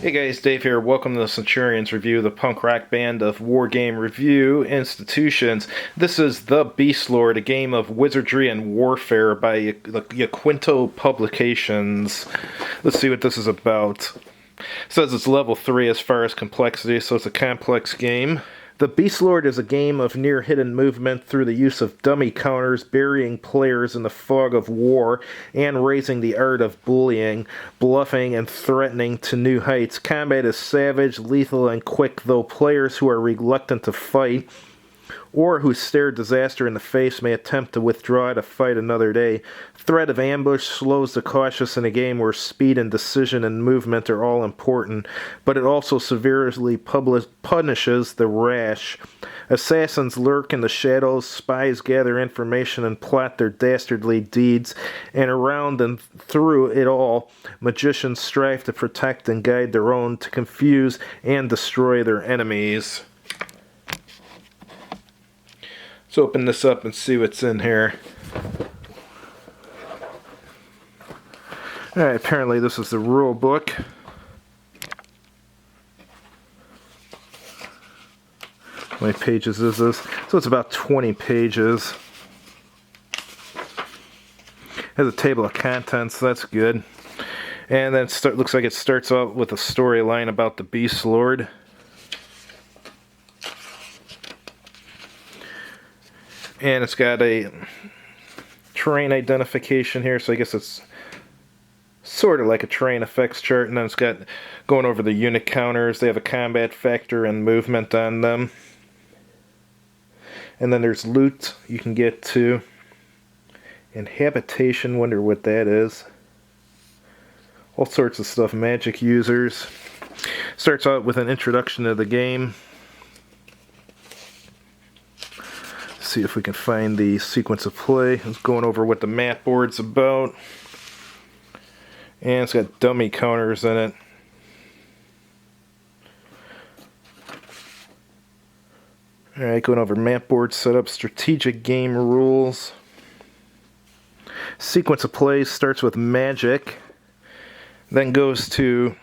Hey guys, Dave here. Welcome to the Centurions review, the punk rock band of Wargame Review Institutions. This is The Beastlord, a game of wizardry and warfare by Yaquinto Publications. Let's see what this is about. It says it's level 3 as far as complexity, so it's a complex game. The Beastlord is a game of near-hidden movement through the use of dummy counters, burying players in the fog of war, and raising the art of bullying, bluffing, and threatening to new heights. Combat is savage, lethal, and quick, though players who are reluctant to fight or who stare disaster in the face may attempt to withdraw to fight another day. Threat of ambush slows the cautious in a game where speed and decision and movement are all important, but it also severely punishes the rash. Assassins lurk in the shadows, spies gather information and plot their dastardly deeds, and around and through it all, magicians strive to protect and guide their own, to confuse and destroy their enemies. Let's open this up and see what's in here. Alright, apparently this is the rule book. How many pages is this? So it's about 20 pages. Has a table of contents, so that's good. And then it looks like it starts out with a storyline about the Beastlord. And it's got a terrain identification here, so I guess it's sort of like a terrain effects chart. And then it's got going over the unit counters. They have a combat factor and movement on them. And then there's loot you can get to. And habitation, wonder what that is. All sorts of stuff, magic users. Starts out with an introduction to the game. See if we can find the sequence of play. It's going over what the map board's about. And it's got dummy counters in it. Alright, going over map board setup, strategic game rules. Sequence of plays starts with magic, then goes to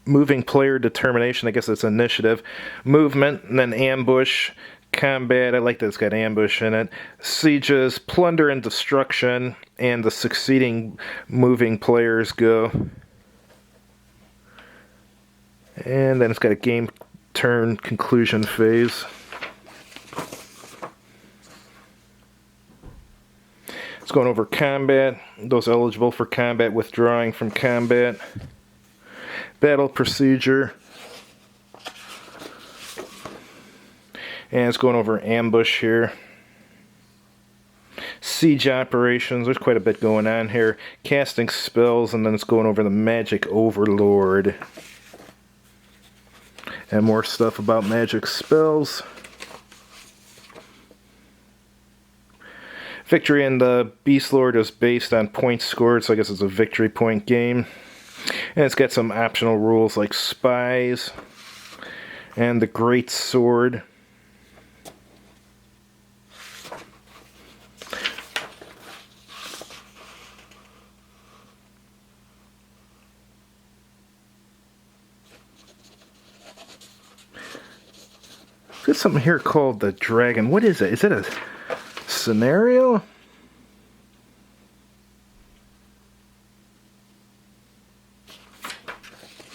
moving player determination, I guess it's initiative, movement, and then ambush, combat, I like that it's got ambush in it, sieges, plunder and destruction, and the succeeding moving players go. And then it's got a game turn conclusion phase. It's going over combat, those eligible for combat withdrawing from combat, battle procedure, and it's going over ambush here. Siege operations, there's quite a bit going on here. Casting spells, and then it's going over the magic overlord. And more stuff about magic spells. Victory in the Beastlord is based on points scored, so I guess it's a victory point game. And it's got some optional rules like spies and the great sword. There's something here called the dragon. What is it? Is it a scenario?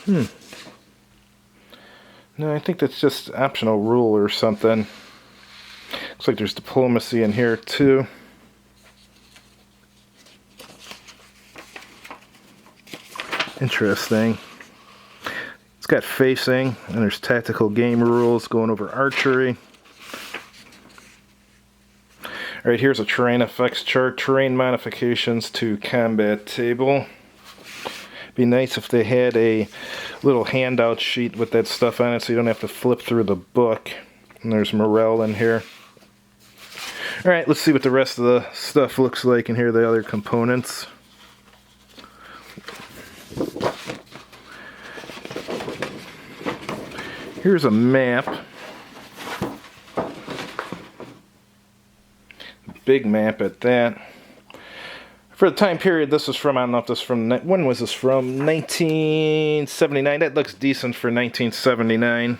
No, I think that's just optional rule or something. Looks like there's diplomacy in here too. Interesting. It's got facing, and there's tactical game rules going over archery. Alright, here's a terrain effects chart, terrain modifications to combat table. Be nice if they had a little handout sheet with that stuff on it so you don't have to flip through the book. And there's morale in here. Alright, let's see what the rest of the stuff looks like, and here are the other components. Here's a map. Big map at that. For the time period this is from, I don't know if this is from, when was this from? 1979. That looks decent for 1979.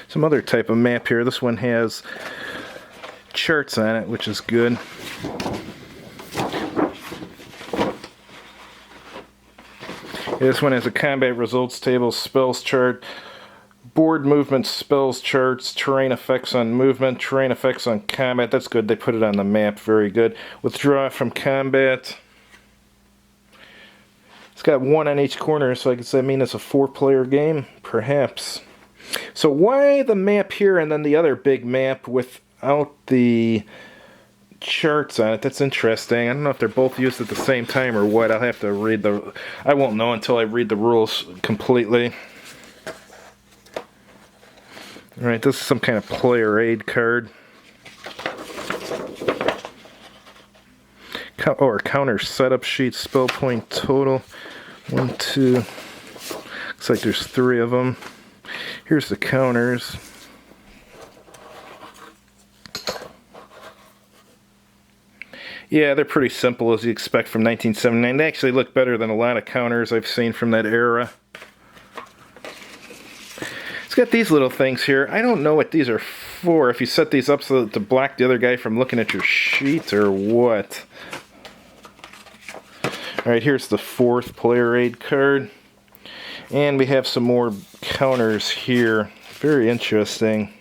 Some other type of map here. This one has charts on it, which is good. This one has a combat results table, spells chart, board movement, spells charts, terrain effects on movement, terrain effects on combat. That's good. They put it on the map. Very good. Withdraw from combat. It's got one on each corner, so I guess that means it's a 4-player game? Perhaps. So why the map here and then the other big map without the charts on it? That's interesting. I don't know if they're both used at the same time or what. I'll have to read the... I won't know until I read the rules completely. Alright, this is some kind of player aid card. Or counter setup sheet, spell point total. 1, 2. Looks like there's 3 of them. Here's the counters. Yeah, they're pretty simple as you expect from 1979. They actually look better than a lot of counters I've seen from that era. It's got these little things here. I don't know what these are for. If you set these up so that to block the other guy from looking at your sheet or what. Alright, here's the 4th player aid card. And we have some more counters here. Very interesting.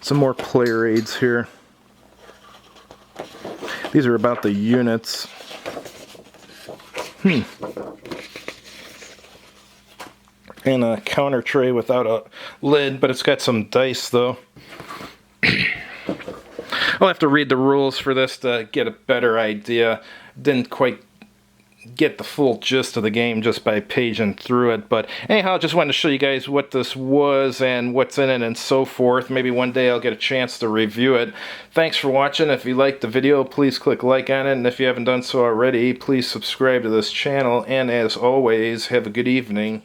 Some more player aids here. These are about the units. And a counter tray without a lid, but it's got some dice though. I'll have to read the rules for this to get a better idea. Didn't quite get the full gist of the game just by paging through it, but anyhow, just wanted to show you guys what this was and what's in it and so forth. Maybe one day I'll get a chance to review it. Thanks for watching. If you liked the video, please click like on it, and if you haven't done so already, please subscribe to this channel, and as always, have a good evening.